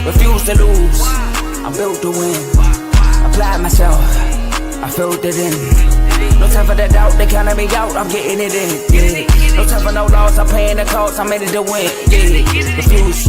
Refuse to lose, I'm built to win. Apply myself, I filled it in. No time for the doubt, they counting me out, I'm getting it in. Yeah. No time for no loss, I'm paying the cost, I'm in it to win. Yeah. Refuse,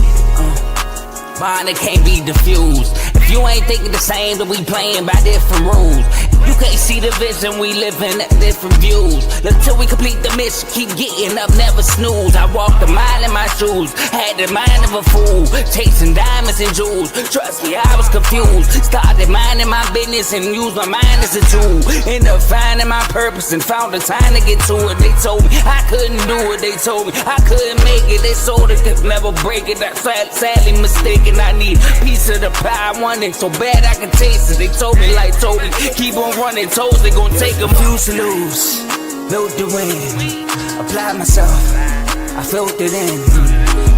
mine it can't be diffused. If you ain't thinking the same, then we playing by different rules. You can't see the vision, we living at different views. Until we complete the mission, keep getting up, never snooze. I walked a mile in my shoes, had the mind of a fool, chasing diamonds and jewels. Trust me, I was confused. Started minding my business and used my mind as a tool. Ended up finding my purpose and found the time to get to it. They told me I couldn't do it, they told me I couldn't make it. They sold it, could never break it. That's sadly mistaken. I need a piece of the pie, I want it so bad I can taste it. They told me like told me, keep on running toes, they gon' take them. Refuse to lose, built to win. Apply myself, I filled it in.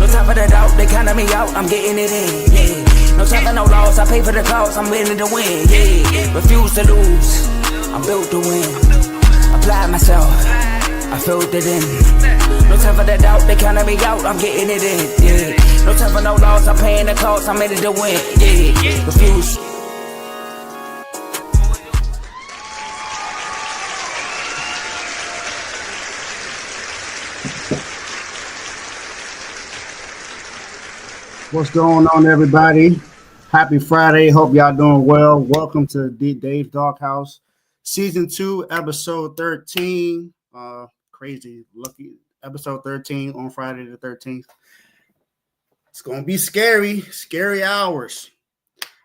No time for the doubt, they counting me out, I'm getting it in. Yeah. No time for no loss, I pay for the cost, I'm winning to win. Yeah. Refuse to lose, I'm built to win. Apply myself, I filled it in. No time for the doubt, they counting me out, I'm getting it in. Yeah. No time for no loss, I'm paying the cost, I'm in it to win. Yeah. Refuse. What's going on, everybody? Happy Friday. Hope y'all doing well. Welcome to Dave's Doghouse, Season 2, Episode 13. Crazy, lucky Episode 13 on Friday the 13th. It's going to be scary hours.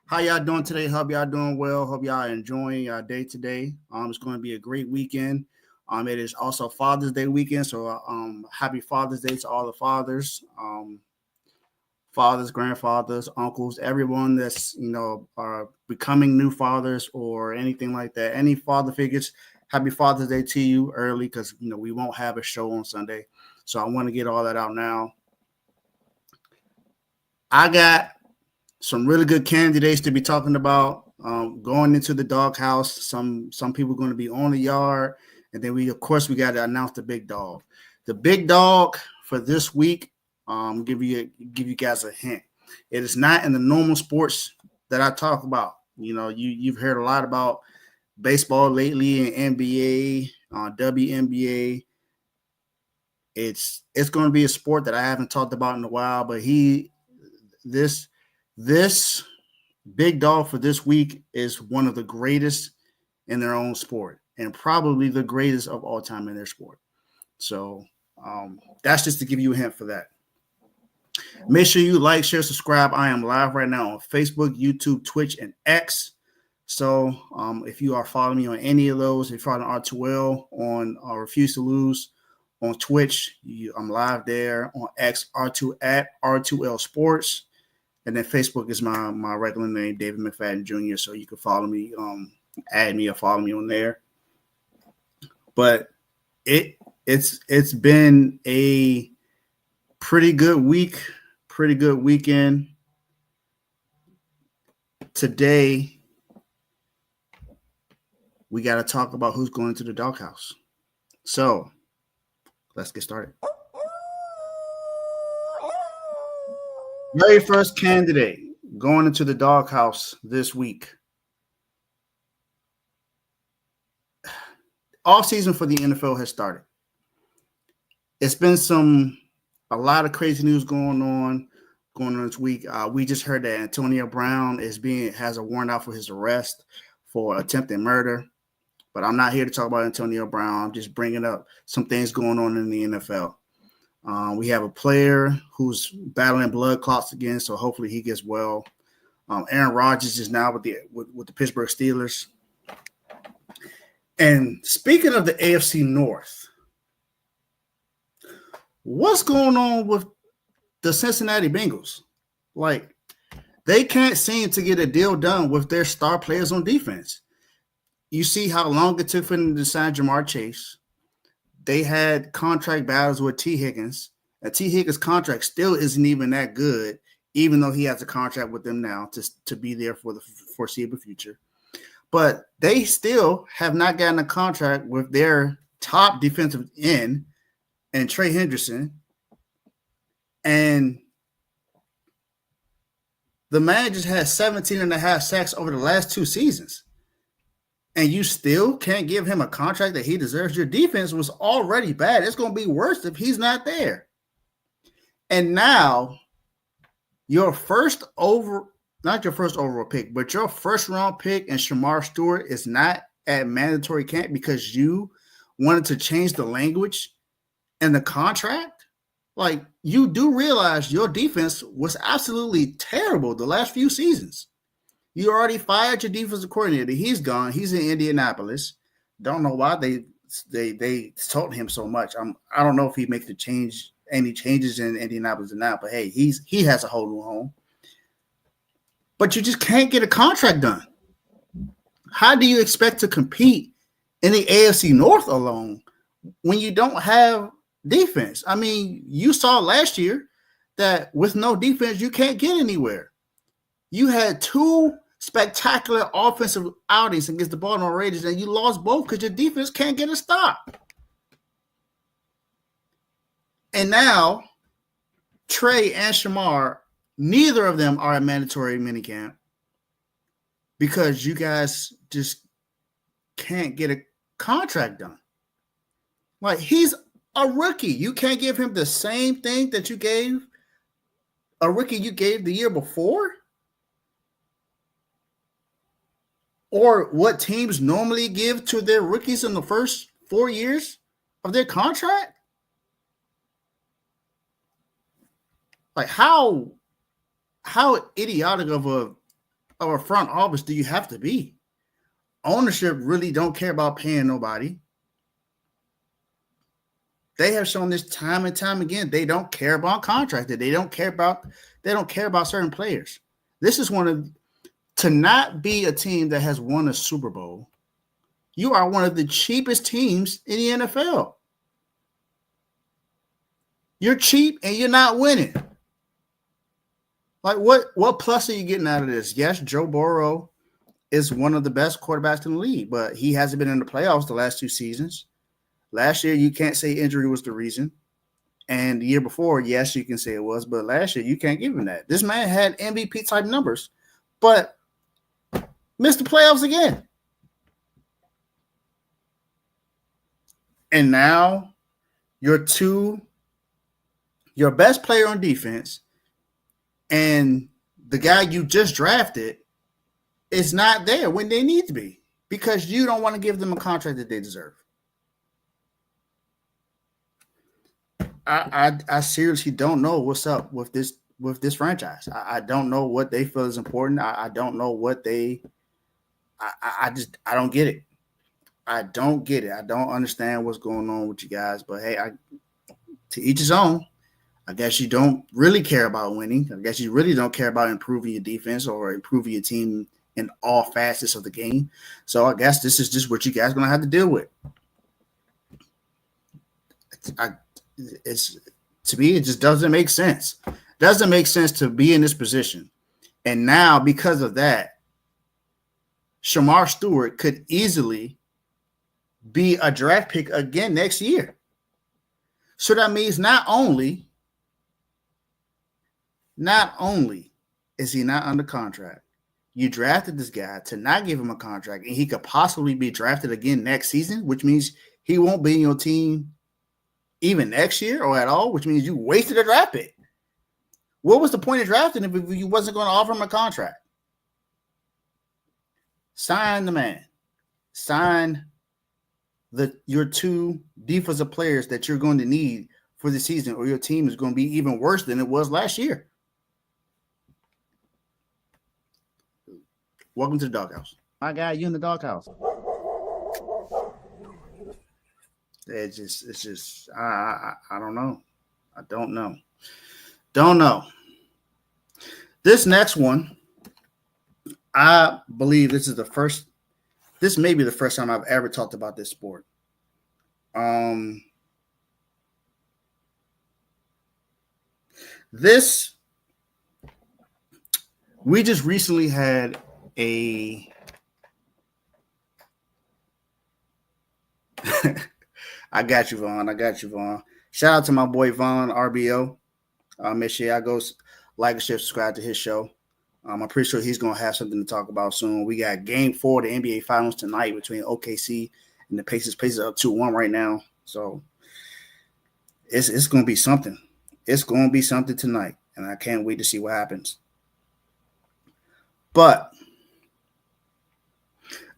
How y'all doing today? Hope y'all doing well. Hope y'all enjoying your day today. It's going to be a great weekend. It is also Father's Day weekend, so happy Father's Day to all the fathers. Fathers, grandfathers, uncles, everyone that's, are becoming new fathers or anything like that. Any father figures, happy Father's Day to you early because, we won't have a show on Sunday. So I want to get all that out now. I got some really good candidates to be talking about going into the doghouse. Some people are going to be on the yard. And then we got to announce the big dog. The big dog for this week, give you guys a hint. It is not in the normal sports that I talk about. You've heard a lot about baseball lately and NBA, WNBA. It's going to be a sport that I haven't talked about in a while, but this big dog for this week is one of the greatest in their own sport and probably the greatest of all time in their sport. So that's just to give you a hint for that. Make sure you like, share, subscribe. I am live right now on Facebook, YouTube, Twitch, and X. So if you are following me on any of those, if you're following R2L on Refuse to Lose on Twitch, I'm live there. On X, R2 at R2L Sports. And then Facebook is my regular name, David McFadden Jr. So you can follow me, add me or follow me on there. But it's been a pretty good week, pretty good weekend. Today, we got to talk about who's going to the doghouse. So, let's get started. Very first candidate going into the doghouse this week. Off season for the NFL has started. It's been a lot of crazy news going on this week. We just heard that Antonio Brown has a warrant out for his arrest for attempted murder. But I'm not here to talk about Antonio Brown. I'm just bringing up some things going on in the NFL. We have a player who's battling blood clots again, so hopefully he gets well. Aaron Rodgers is now with the Pittsburgh Steelers. And speaking of the AFC North, what's going on with the Cincinnati Bengals? Like, they can't seem to get a deal done with their star players on defense. You see how long it took for them to sign Jamar Chase. They had contract battles with T. Higgins. And T. Higgins' contract still isn't even that good, even though he has a contract with them now to be there for the foreseeable future. But they still have not gotten a contract with their top defensive end and Trey Hendrickson. And The man just had 17 and a half sacks over the last 2 seasons. And you still can't give him a contract that he deserves. Your defense was already bad. It's going to be worse if he's not there. And now your not your first overall pick, but your first round pick and Shamar Stewart is not at mandatory camp because you wanted to change the language and the contract. Like, you do realize your defense was absolutely terrible the last few seasons. You already fired your defensive coordinator. He's gone. He's in Indianapolis. Don't know why they told him so much. I don't know if he makes any changes in Indianapolis or not, but hey, he has a whole new home. But you just can't get a contract done. How do you expect to compete in the AFC North alone when you don't have defense? I mean, you saw last year that with no defense, you can't get anywhere. You had 2 spectacular offensive outings against the Baltimore Ravens, and you lost both because your defense can't get a stop. And now, Trey and Shamar, neither of them are at mandatory minicamp because you guys just can't get a contract done. Like, he's a rookie. You can't give him the same thing that you gave a rookie you gave the year before? Or what teams normally give to their rookies in the first 4 years of their contract? Like, how idiotic of a front office do you have to be? Ownership really don't care about paying nobody. They have shown this time and time again. They don't care about contracted. They don't care about certain players. This is to not be a team that has won a Super Bowl. You are one of the cheapest teams in the NFL. You're cheap and you're not winning. Like, what plus are you getting out of this? Yes, Joe Burrow is one of the best quarterbacks in the league, but he hasn't been in the playoffs the last 2 seasons. Last year, you can't say injury was the reason. And the year before, yes, you can say it was, but last year, you can't give him that. This man had MVP-type numbers, but missed the playoffs again. And now your best player on defense and the guy you just drafted is not there when they need to be because you don't want to give them a contract that they deserve. I seriously don't know what's up with this franchise. I don't know what they feel is important. I don't know what they I don't get it. I don't get it. I don't understand what's going on with you guys. But hey, to each his own. I guess you don't really care about winning. I guess you really don't care about improving your defense or improving your team in all facets of the game. So I guess this is just what you guys are going to have to deal with. To me, it just doesn't make sense. Doesn't make sense to be in this position. And now, because of that, Shamar Stewart could easily be a draft pick again next year. So that means not only is he not under contract, you drafted this guy to not give him a contract, and he could possibly be drafted again next season, which means he won't be in your team even next year or at all, which means you wasted a draft pick. What was the point of drafting him if you wasn't going to offer him a contract? Sign the man. Sign your 2 defensive players that you're going to need for the season, or your team is going to be even worse than it was last year. Welcome to the doghouse. My guy, you in the doghouse. It's just, I don't know. I don't know. This next one, I believe this may be the first time I've ever talked about this sport. We just recently had I got you, Vaughn. Shout out to my boy Vaughn, RBO. Make sure y'all go like and share, subscribe to his show. I'm pretty sure he's going to have something to talk about soon. We got Game 4 of the NBA Finals tonight between OKC and the Pacers. Pacers up 2-1 right now. So it's going to be something. It's going to be something tonight, and I can't wait to see what happens. But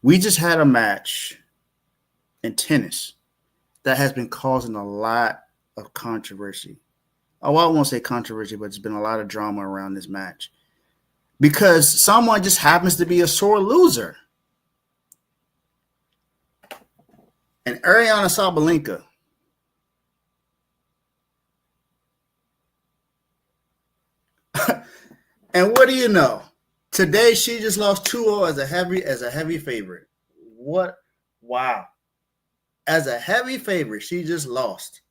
we just had a match in tennis that has been causing a lot of controversy. Oh, I won't say controversy, but there's been a lot of drama around this match because someone just happens to be a sore loser. And Ariana Sabalenka and what do you know? Today she just lost 2-0 as a heavy favorite. What? Wow. As a heavy favorite, she just lost.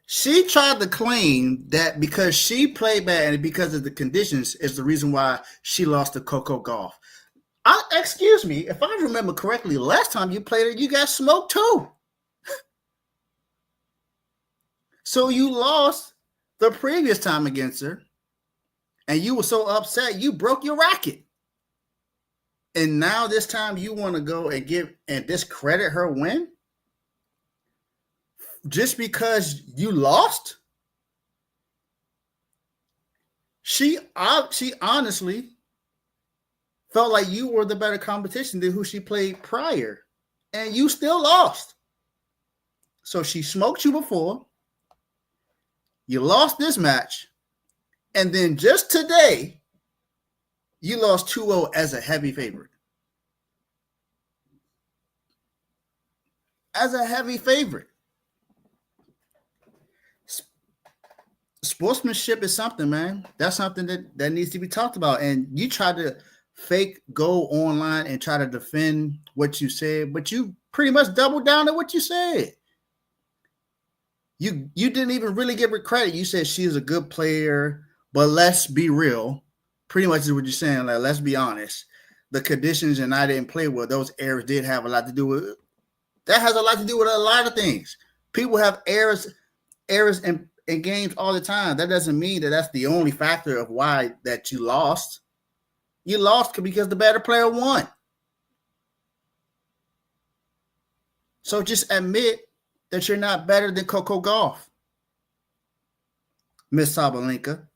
She tried to claim that because she played bad and because of the conditions is the reason why she lost to Coco Gauff. Excuse me, if I remember correctly, last time you played her, you got smoked too. So you lost the previous time against her, and you were so upset you broke your racket. And now this time you want to go and discredit her win? Just because you lost? She honestly felt like you were the better competition than who she played prior, and you still lost. So she smoked you before, you lost this match, and then just today, you lost 2-0 as a heavy favorite. As a heavy favorite. Sportsmanship is something, man. That's something that needs to be talked about. And you try to fake go online and try to defend what you said, but you pretty much doubled down on what you said. You didn't even really give her credit. You said she's a good player, but let's be real. Pretty much is what you're saying. Like, let's be honest. The conditions and I didn't play well, those errors did have a lot to do with it. That has a lot to do with a lot of things. People have errors in games all the time. That doesn't mean that that's the only factor of why that you lost. You lost because the better player won. So just admit that you're not better than Coco Gauff, Miss Sabalenka.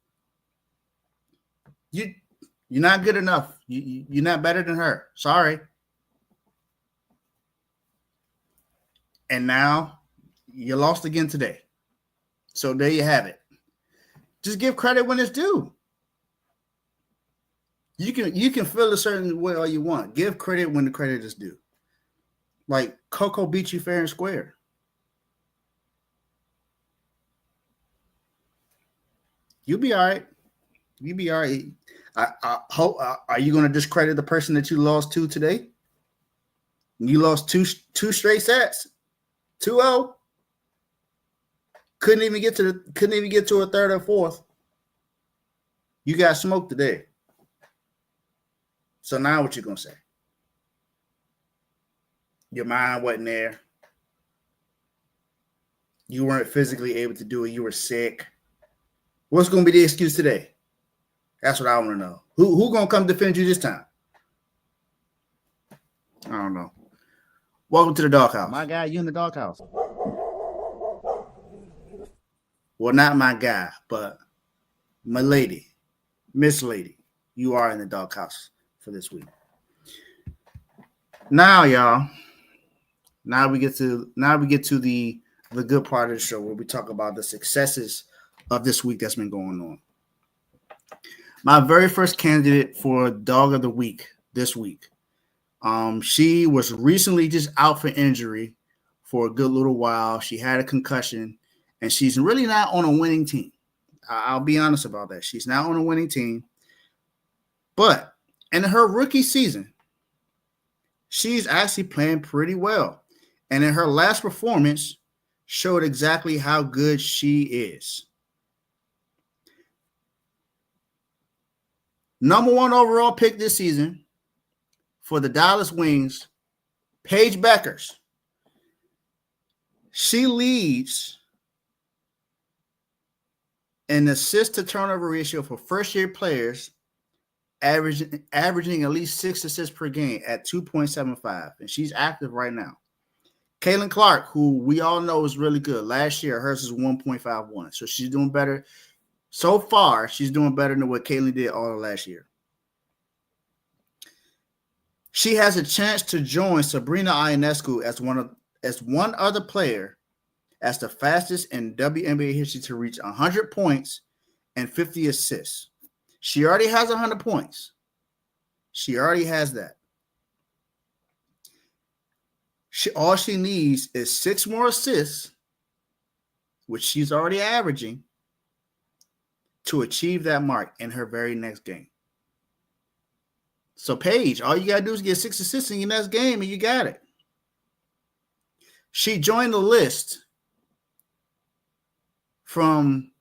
You're not good enough. You're not better than her. Sorry. And now you lost again today. So there you have it. Just give credit when it's due. You can feel a certain way all you want. Give credit when the credit is due. Like Coco beat you fair and square. You'll be all right. You'll be all right. I hope. Are you going to discredit the person that you lost to today? You lost two straight sets, 2-0. Couldn't even get to a third or fourth. You got smoked today. So now what you gonna say? Your mind wasn't there. You weren't physically able to do it. You were sick. What's gonna be the excuse today? That's what I want to know. Who gonna come defend you this time? I don't know. Welcome to the doghouse. My guy, you in the doghouse. Well, not my guy, but my lady, Miss Lady. You are in the doghouse for this week. Now, y'all. Now we get to the good part of the show where we talk about the successes of this week that's been going on. My very first candidate for Dog of the Week this week. She was recently just out for injury for a good little while. She had a concussion, and she's really not on a winning team. I'll be honest about that. She's not on a winning team. But in her rookie season, she's actually playing pretty well. And in her last performance, showed exactly how good she is. Number 1 overall pick this season for the Dallas Wings, Paige Bueckers. She leads an assist to turnover ratio for first-year players averaging at least 6 assists per game at 2.75, and she's active right now. Caitlin Clark, who we all know is really good. Last year, hers is 1.51, so she's doing better. So far, she's doing better than what Caitlin did all of last year. She has a chance to join Sabrina Ionescu as one other player as the fastest in WNBA history to reach 100 points and 50 assists. She already has 100 points. She already has that. All she needs is 6 more assists, which she's already averaging, to achieve that mark in her very next game. So, Paige, all you got to do is get 6 assists in your next game, and you got it. She joined the list from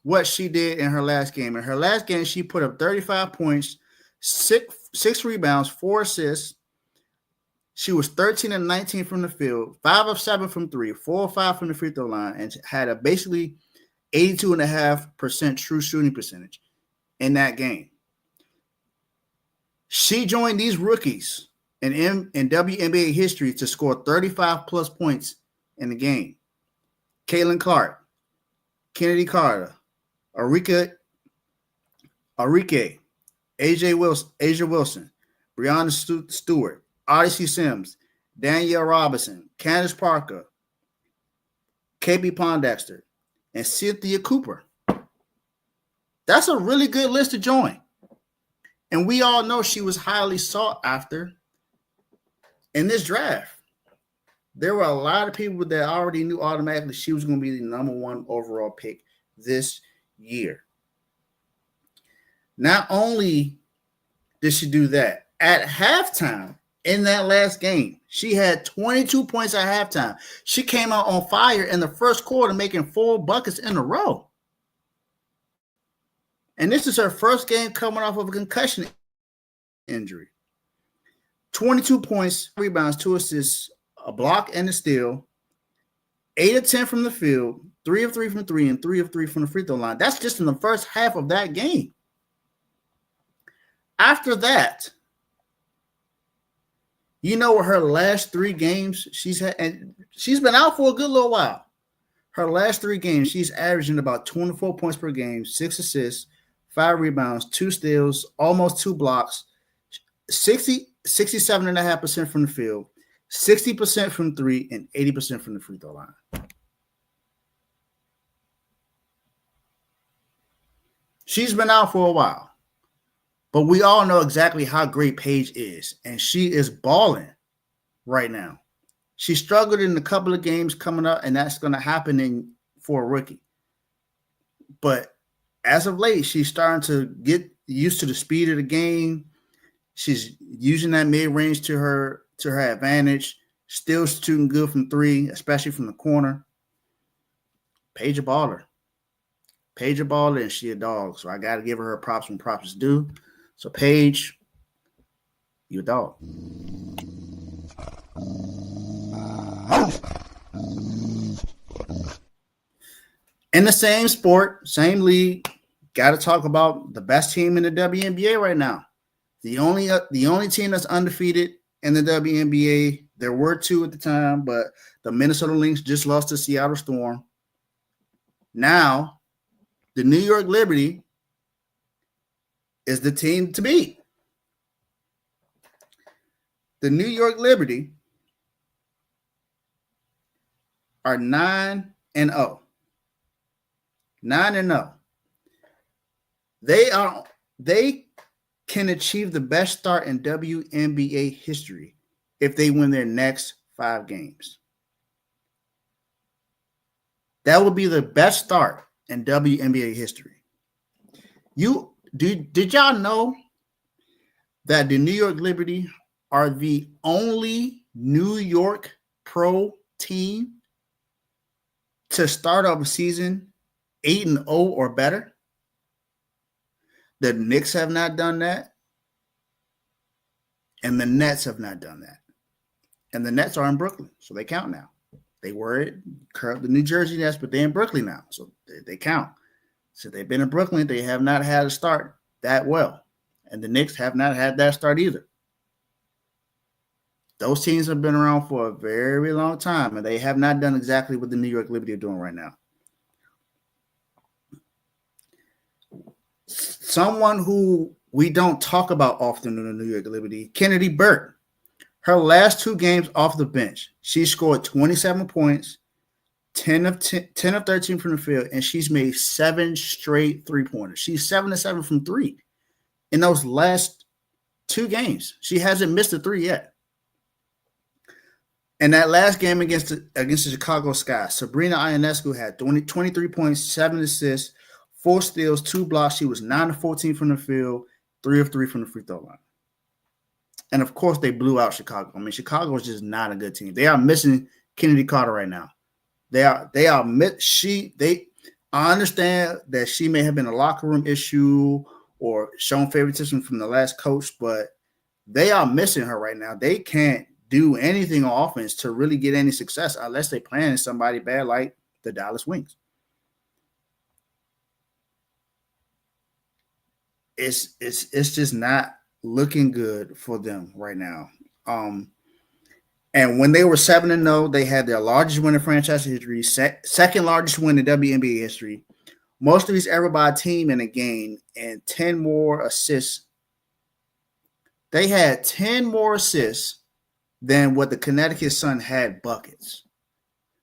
what she did in her last game. In her last game, she put up 35 points, 6 rebounds, 4 assists. She was 13 and 19 from the field, 5 of 7 from 3, 4 of 5 from the free throw line, and had a basically 82.5% true shooting percentage in that game. She joined these rookies in WNBA history to score 35-plus points in the game. Caitlin Clark, Kennedy Carter, Asia Wilson, Breonna Stewart, Odyssey Sims, Danielle Robinson, Candace Parker, KB Pondexter, and Cynthia Cooper. That's a really good list to join. And we all know she was highly sought after in this draft. There were a lot of people that already knew automatically she was going to be the number 1 overall pick this year. Not only did she do that, at halftime in that last game, she had 22 points at halftime. She came out on fire in the first quarter, making 4 buckets in a row. And this is her first game coming off of a concussion injury. 22 points, rebounds, 2 assists, a block and a steal, 8 of 10 from the field, 3 of 3 from 3, and 3 of 3 from the free throw line. That's just in the first half of that game. After that, you know, her last 3 games she's had, and she's been out for a good little while. Her last 3 games, she's averaging about 24 points per game, 6 assists, 5 rebounds, 2 steals, almost 2 blocks, 67.5% from the field, 60% from 3, and 80% from the free throw line. She's been out for a while. But we all know exactly how great Paige is, and she is balling right now. She struggled in a couple of games coming up, and that's going to happen for a rookie. But as of late, she's starting to get used to the speed of the game. She's using that mid-range to her advantage, still shooting good from 3, especially from the corner. Paige a baller. Paige a baller, and she a dog. So I got to give her props when props is due. So, Paige, you a dog. In the same sport, same league, got to talk about the best team in the WNBA right now. The only team that's undefeated in the WNBA. There were 2 at the time, but the Minnesota Lynx just lost to Seattle Storm. Now, the New York Liberty is the team to beat. The New York Liberty are 9-0. 9-0. They can achieve the best start in WNBA history if they win their next 5 games. That would be the best start in WNBA history. Did y'all know that the New York Liberty are the only New York pro team to start off a season 8-0 or better? The Knicks have not done that, and the Nets have not done that. And the Nets are in Brooklyn, so they count now. They were the New Jersey Nets, but they're in Brooklyn now, so they count. So they've been in Brooklyn. They have not had a start that well. And the Knicks have not had that start either. Those teams have been around for a very long time, and they have not done exactly what the New York Liberty are doing right now. Someone who we don't talk about often in the New York Liberty, Kennedy Burke. Her last 2 games off the bench, she scored 27 points, 10 of 13 from the field, and she's made 7 straight three-pointers. She's 7-7 from 3 in those last 2 games. She hasn't missed a 3 yet. And that last game against the Chicago Sky, Sabrina Ionescu had 23 points, 7 assists, 4 steals, 2 blocks. She was 9 of 14 from the field, 3 of 3 from the free throw line. And of course, they blew out Chicago. I mean, Chicago is just not a good team. They are missing Kennedy Carter right now. I understand that she may have been a locker room issue or shown favoritism from the last coach, but they are missing her right now. They can't do anything on offense to really get any success unless they playing somebody bad like the Dallas Wings. It's just not looking good for them right now. And when they were 7-0, they had their largest win in franchise history, second largest win in WNBA history, most of these ever by a team in a game, and 10 more assists. They had 10 more assists than what the Connecticut Sun had buckets.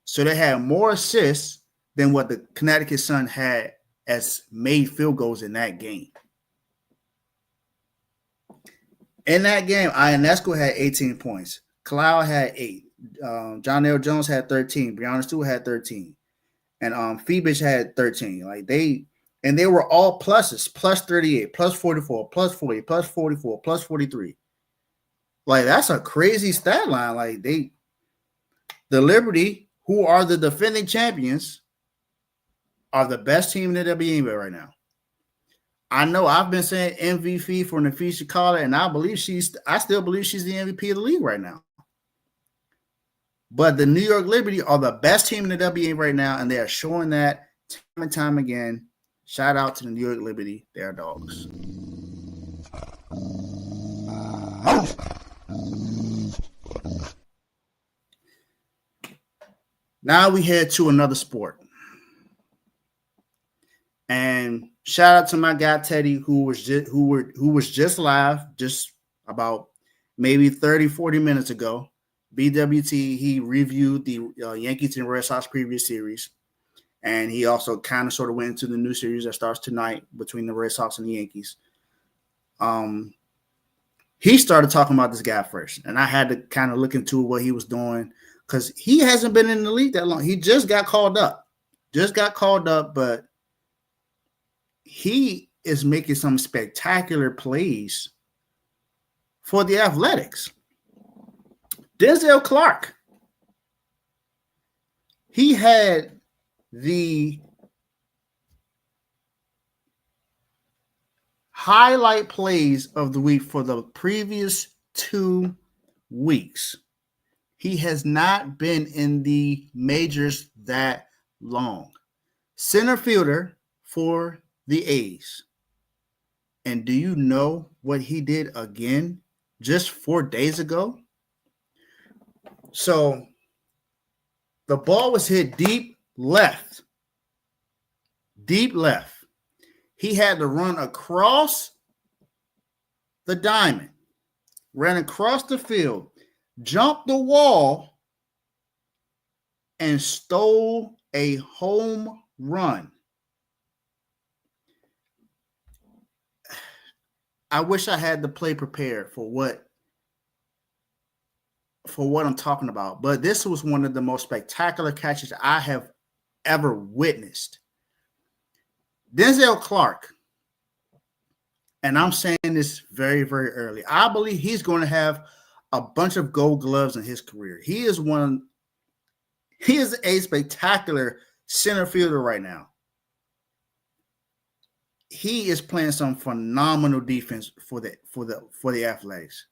So they had more assists than what the Connecticut Sun had as made field goals in that game. In that game, Ionescu had 18 points. Cloud had 8. John L. Jones had 13. Breonna Stewart had 13. And Phoebus had 13. They were all pluses, plus 38, plus 44, plus 40, plus 44, plus 43. That's a crazy stat line. The Liberty, who are the defending champions, are the best team in the WNBA right now. I know I've been saying MVP for Nafisha Carter, and I still believe she's the MVP of the league right now. But the New York Liberty are the best team in the WNBA right now, and they are showing that time and time again. Shout out to the New York Liberty. They are dogs. Now we head to another sport. And shout out to my guy Teddy, who was just live just about maybe 30, 40 minutes ago. BWT, he reviewed the Yankees and Red Sox previous series. And he also kind of sort of went into the new series that starts tonight between the Red Sox and the Yankees. He started talking about this guy first. And I had to kind of look into what he was doing because he hasn't been in the league that long. He just got called up. But he is making some spectacular plays for the Athletics. Denzel Clark. He had the highlight plays of the week for the previous 2 weeks. He has not been in the majors that long. Center fielder for the A's. And do you know what he did again just 4 days ago? So the ball was hit deep left. He had to run across the diamond, ran across the field, jumped the wall, and stole a home run. I wish I had the play prepared for what I'm talking about, but this was one of the most spectacular catches I have ever witnessed. Denzel Clark, and I'm saying this very, very early, I believe he's going to have a bunch of gold gloves in his career. He is a spectacular center fielder right now. He is playing some phenomenal defense for the Athletics.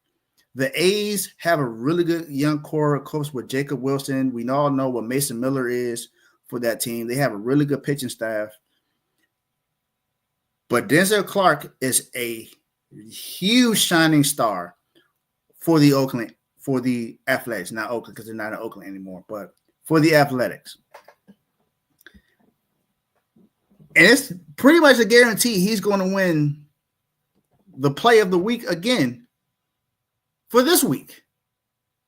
The A's have a really good young core coach with Jacob Wilson. We all know what Mason Miller is for that team. They have a really good pitching staff. But Denzel Clark is a huge shining star for the Athletics, not Oakland because they're not in Oakland anymore, but for the Athletics. And it's pretty much a guarantee he's going to win the play of the week again for this week.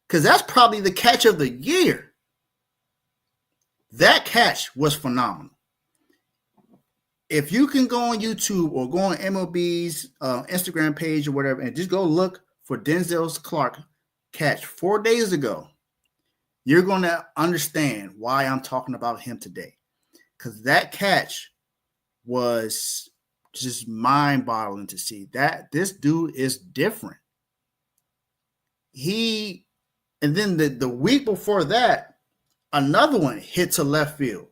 Because that's probably the catch of the year. That catch was phenomenal. If you can go on YouTube or go on MLB's Instagram page or whatever and just go look for Denzel Clark catch 4 days ago, you're going to understand why I'm talking about him today. Because that catch was just mind-boggling to see. That this dude is different. And then the week before that, another one hit to left field.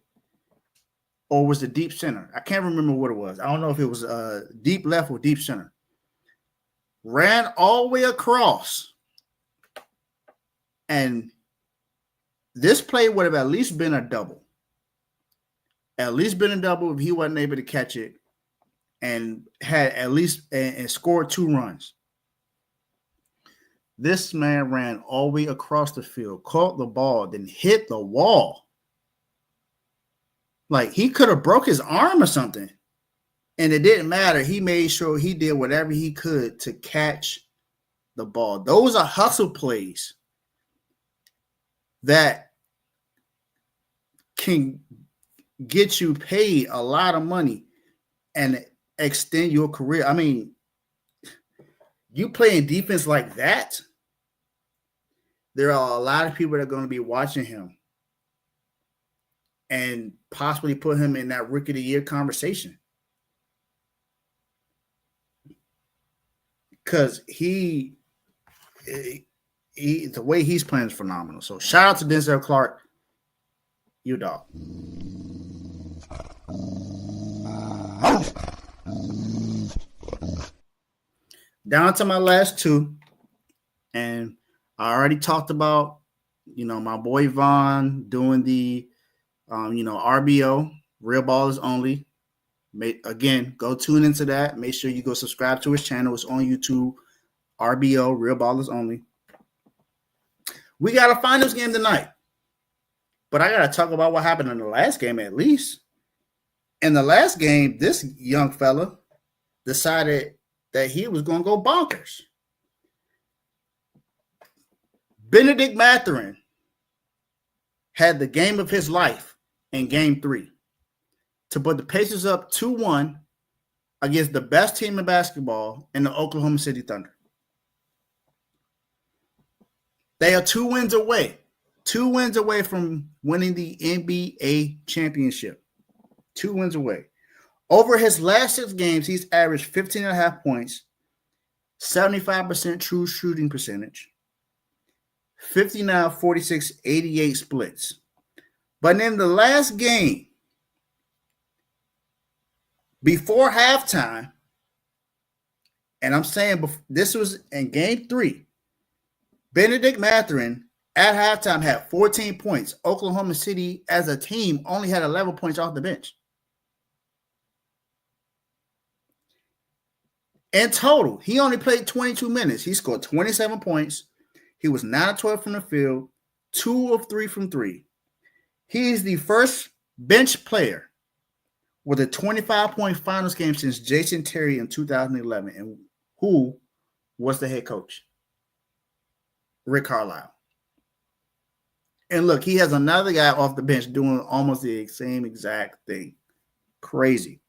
Or was the deep center? I can't remember what it was. I don't know if it was deep left or deep center. Ran all the way across. And this play would have at least been a double. At least been a double if he wasn't able to catch it and had at least and scored 2 runs. This man ran all the way across the field, caught the ball, then hit the wall. Like he could have broke his arm or something. And it didn't matter. He made sure he did whatever he could to catch the ball. Those are hustle plays that can get you paid a lot of money and extend your career. I mean, you playing defense like that, there are a lot of people that are going to be watching him and possibly put him in that Rookie of the Year conversation. Because the way he's playing is phenomenal. So shout out to Denzel Clark. You dog. Down to my last 2. And I already talked about, my boy Vaughn doing the RBO, Real Ballers Only. Again, go tune into that. Make sure you go subscribe to his channel. It's on YouTube. RBO, Real Ballers Only. We got a finals game tonight. But I got to talk about what happened in the last game at least. In the last game, this young fella decided that he was going to go bonkers. Benedict Mathurin had the game of his life in game 3 to put the Pacers up 2-1 against the best team in basketball in the Oklahoma City Thunder. They are 2 wins away. 2 wins away from winning the NBA championship. 2 wins away. Over his last 6 games, he's averaged 15.5 points, 75% true shooting percentage, 59, 46, 88 splits. But in the last game, before halftime, and I'm saying this was in game 3, Benedict Mathurin at halftime had 14 points. Oklahoma City as a team only had 11 points off the bench. In total, he only played 22 minutes. He scored 27 points. He was 9 of 12 from the field, 2 of 3 from 3. He is the first bench player with a 25-point finals game since Jason Terry in 2011. And who was the head coach? Rick Carlisle. And look, he has another guy off the bench doing almost the same exact thing. Crazy.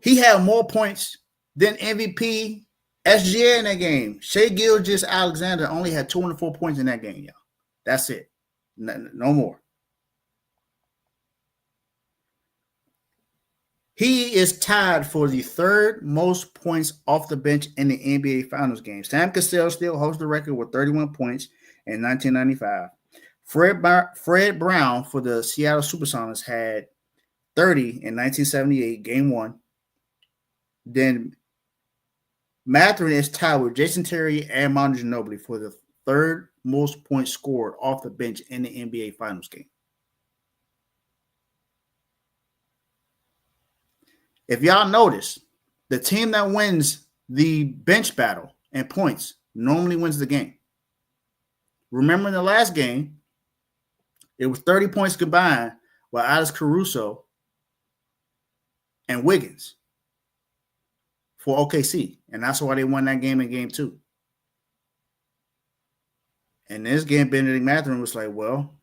He had more points than MVP SGA in that game. Shai Gilgeous-Alexander only had 204 points in that game, y'all. That's it. No more. He is tied for the 3rd most points off the bench in the NBA Finals game. Sam Cassell still holds the record with 31 points in 1995. Fred Brown for the Seattle Supersonics had 30 in 1978, game 1. Then Mathurin is tied with Jason Terry and Manu Ginobili for the 3rd most points scored off the bench in the NBA Finals game. If y'all notice, the team that wins the bench battle and points normally wins the game. Remember in the last game, it was 30 points combined with Alex Caruso and Wiggins for OKC. And that's why they won that game in game 2. And this game, Benedict Mathurin was like, well,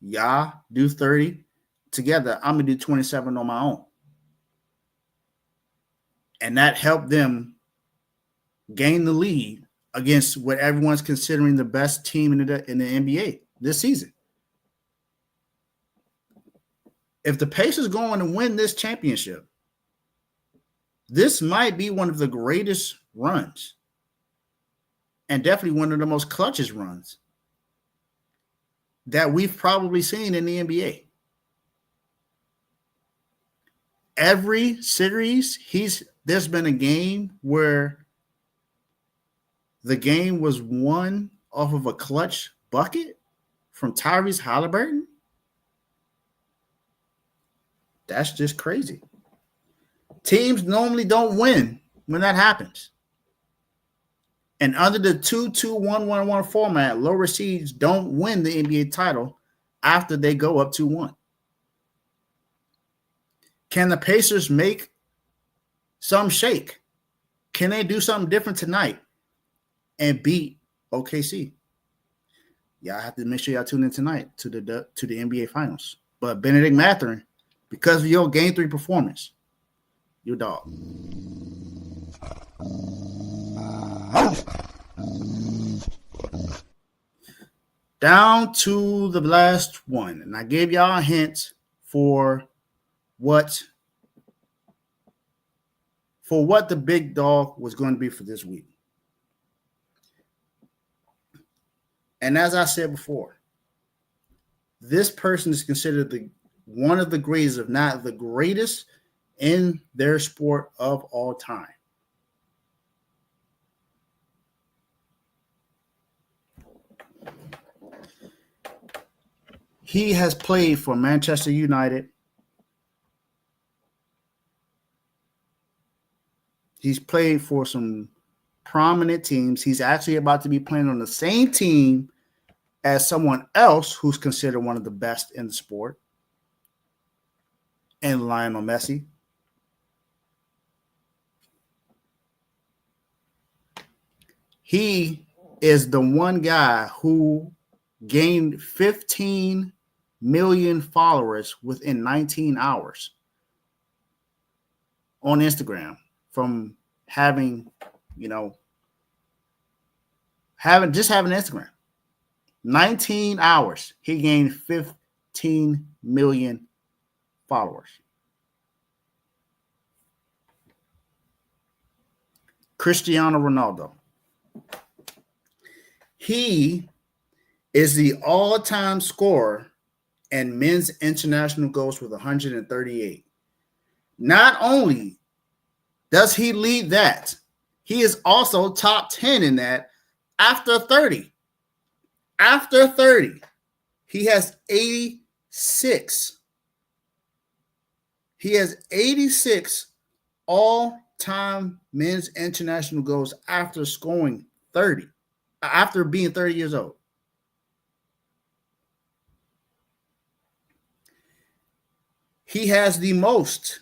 y'all do 30 together. I'm going to do 27 on my own. And that helped them gain the lead against what everyone's considering the best team in the NBA this season. If the Pacers go on and win this championship, this might be one of the greatest runs and definitely one of the most clutchest runs that we've probably seen in the NBA. Every series, there's been a game where the game was won off of a clutch bucket from Tyrese Halliburton. That's just crazy. Teams normally don't win when that happens. And under the 2-2-1-1-1 format, lower seeds don't win the NBA title after they go up 2-1. Can the Pacers make some shake? Can they do something different tonight and beat OKC? Y'all have to make sure y'all tune in tonight to the NBA Finals. But Benedict Mathurin, because of your Game 3 performance, your dog. Down to the last one. And I gave y'all a hint for what the big dog was going to be for this week. And as I said before, this person is considered one of the greatest, if not the greatest, in their sport of all time. He has played for Manchester United. He's played for some prominent teams. He's actually about to be playing on the same team as someone else who's considered one of the best in the sport, and Lionel Messi. He is the one guy who gained 15 million followers within 19 hours on Instagram from having Instagram. 19 hours, he gained 15 million followers. Cristiano Ronaldo. He is the all-time scorer in men's international goals with 138. Not only does he lead that, he is also top 10 in that after 30. After 30, he has 86. He has 86 all-time men's international goals after scoring 30, after being 30 years old. He has the most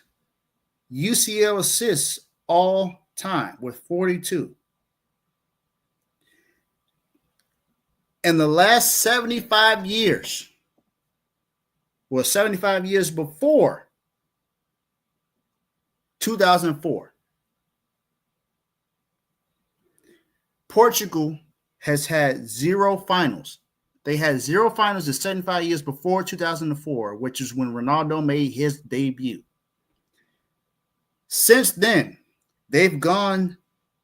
UCL assists all time with 42. In the last 75 years, 75 years before 2004, Portugal has had 0 finals. They had 0 finals in 75 years before 2004, which is when Ronaldo made his debut. Since then, they've gone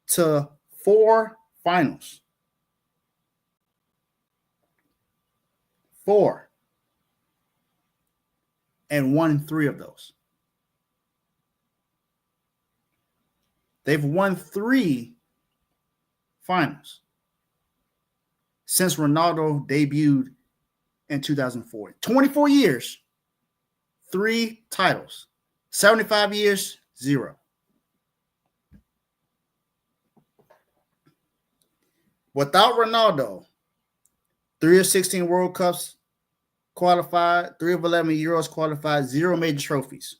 to 4 finals. 4. And won 3 of those. They've won 3 finals since Ronaldo debuted in 2004. 24 years, 3 titles. 75 years, 0. Without Ronaldo, 3 of 16 World Cups qualified, 3 of 11 Euros qualified, 0 major trophies.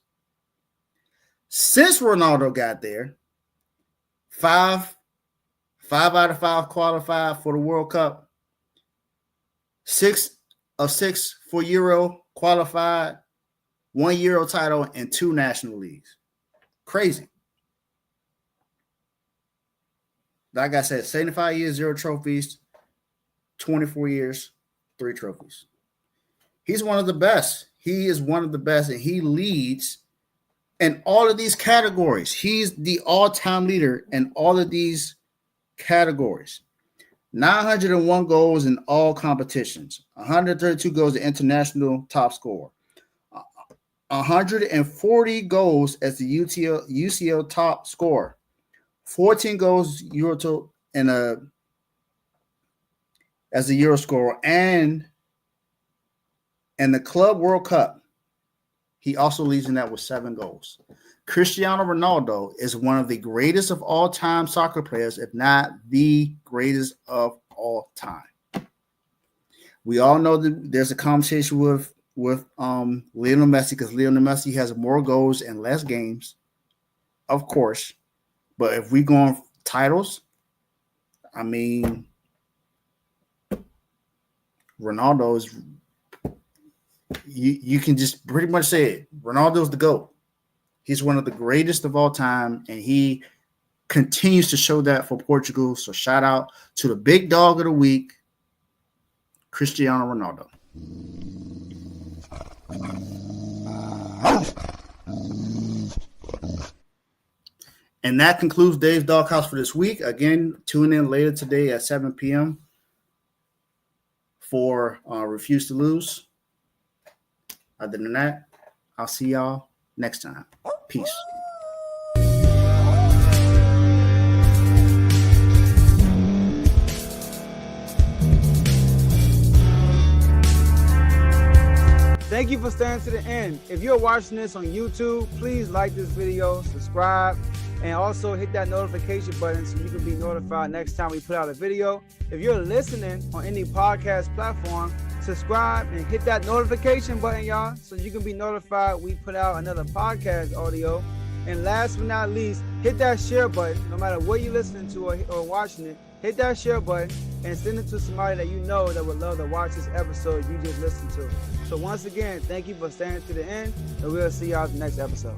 Since Ronaldo got there, 5 out of 5 qualified for the World Cup, 6 of 6 for Euro qualified, 1 Euro title, and 2 national leagues. Crazy. Like I said, 75 years, 0 trophies, 24 years, 3 trophies. He's one of the best. He is one of the best, and he leads in all of these categories. He's the all-time leader in all of these categories. 901 goals in all competitions, 132 goals as international top scorer, 140 goals as the UCL top scorer, 14 goals Euro as a Euro scorer, and in the Club World Cup, he also leads in that with 7 goals. Cristiano Ronaldo is one of the greatest of all time soccer players, if not the greatest of all time. We all know that there's a competition with Lionel Messi, because Lionel Messi has more goals and less games, of course. But if we go on titles, I mean, Ronaldo is, you can just pretty much say it. Ronaldo's the GOAT. He's one of the greatest of all time, and he continues to show that for Portugal. So shout out to the big dog of the week, Cristiano Ronaldo. And that concludes Dave's Doghouse for this week. Again, tune in later today at 7 p.m. for Refuse to Lose. Other than that, I'll see y'all next time. Peace. Thank you for staying to the end. If you're watching this on YouTube, please like this video, subscribe, and also hit that notification button so you can be notified next time we put out a video. If you're listening on any podcast platform, subscribe and hit that notification button, y'all, so you can be notified we put out another podcast audio. And last but not least, hit that share button. No matter what you're listening to or watching it, hit that share button and send it to somebody that you know that would love to watch this episode you just listened to. So once again, thank you for staying to the end, and we'll see y'all in the next episode.